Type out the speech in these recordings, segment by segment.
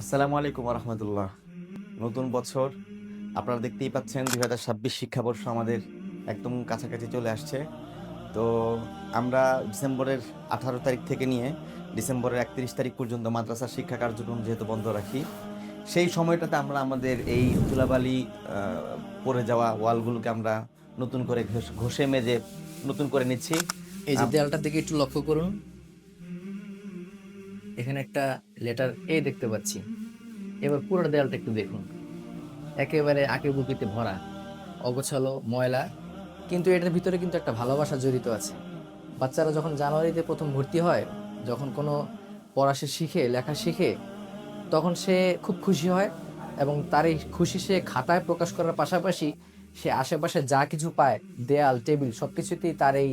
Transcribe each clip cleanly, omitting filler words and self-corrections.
আসসালামু আলাইকুম রহমতুল্লাহ। নতুন বছর আপনারা দেখতেই পাচ্ছেন, 2026 শিক্ষাবর্ষ আমাদের একদম কাছাকাছি চলে আসছে। তো আমরা ডিসেম্বরের 18 তারিখ থেকে নিয়ে ডিসেম্বরের 31 তারিখ পর্যন্ত মাদ্রাসা শিক্ষা কার্যক্রম যেহেতু বন্ধ রাখি, সেই সময়টাতে আমরা আমাদের এই ধুলাবালি পড়ে যাওয়া ওয়ালগুলোকে আমরা নতুন করে ঘষে মেজে নতুন করে নিচ্ছি। এই যে দেয়ালটার দিকে একটু লক্ষ্য করুন, এখানে একটা লেটার এ দেখতে পাচ্ছি। এবার পুরো দেয়ালটা একটু দেখুন, একেবারে আঁকিবুকিতে ভরা, অগোছালো, ময়লা, কিন্তু এটার ভিতরে কিন্তু একটা ভালোবাসা জড়িত আছে। বাচ্চারা যখন জানুয়ারিতে প্রথম ভর্তি হয়, যখন কোনো পড়া সে শিখে, লেখা শিখে, তখন সে খুব খুশি হয় এবং তার এই খুশি সে খাতায় প্রকাশ করার পাশাপাশি সে আশেপাশে যা কিছু পায়, দেয়াল, টেবিল, সবকিছুতেই তার এই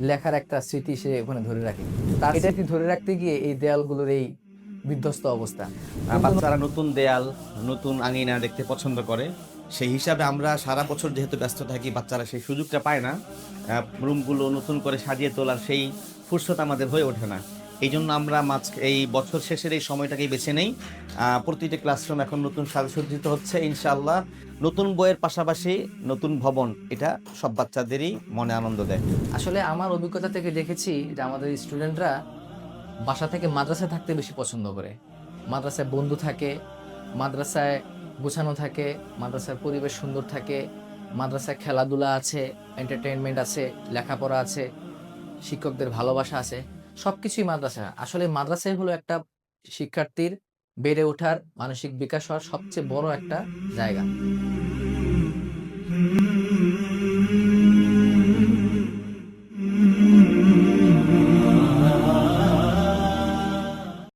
লেখার একটা স্মৃতি সে ওখানে ধরে রাখে। তার স্মৃতি ধরে রাখতে গিয়ে এই দেয়ালগুলোর এই বিধ্বস্ত অবস্থা। কিন্তু বাচ্চারা নতুন দেয়াল, নতুন আঙিনা দেখতে পছন্দ করে। সেই হিসাবে আমরা সারা বছর যেহেতু ব্যস্ত থাকি, বাচ্চারা সেই সুযোগটা পায় না। রুমগুলো নতুন করে সাজিয়ে তোলার সেই ফুরসত আমাদের হয়ে ওঠে না। এই জন্য আমরা এই বছর শেষের এই সময়টাকেই বেছে নেই। প্রতিটি ক্লাসরুম এখন নতুন সাজসজ্জিত হচ্ছে ইনশাআল্লাহ। নতুন বইয়ের পাশাপাশি নতুন ভবন, এটা সব বাচ্চাদেরই মনে আনন্দ দেয়। আসলে আমার অভিজ্ঞতা থেকে দেখেছি যে আমাদের স্টুডেন্টরা বাসা থেকে মাদ্রাসায় থাকতে বেশি পছন্দ করে। মাদ্রাসায় বন্ধু থাকে, মাদ্রাসায় গোছানো থাকে, মাদ্রাসার পরিবেশ সুন্দর থাকে, মাদ্রাসায় খেলাধুলা আছে, এন্টারটেইনমেন্ট আছে, লেখাপড়া আছে, শিক্ষকদের ভালোবাসা আছে, সবকিছুই মাদ্রাসা। আসলে মাদ্রাসায় হলো একটা শিক্ষার্থীর বেড়ে ওঠার, মানসিক বিকাশ হওয়ার সবচেয়ে বড় একটা জায়গা।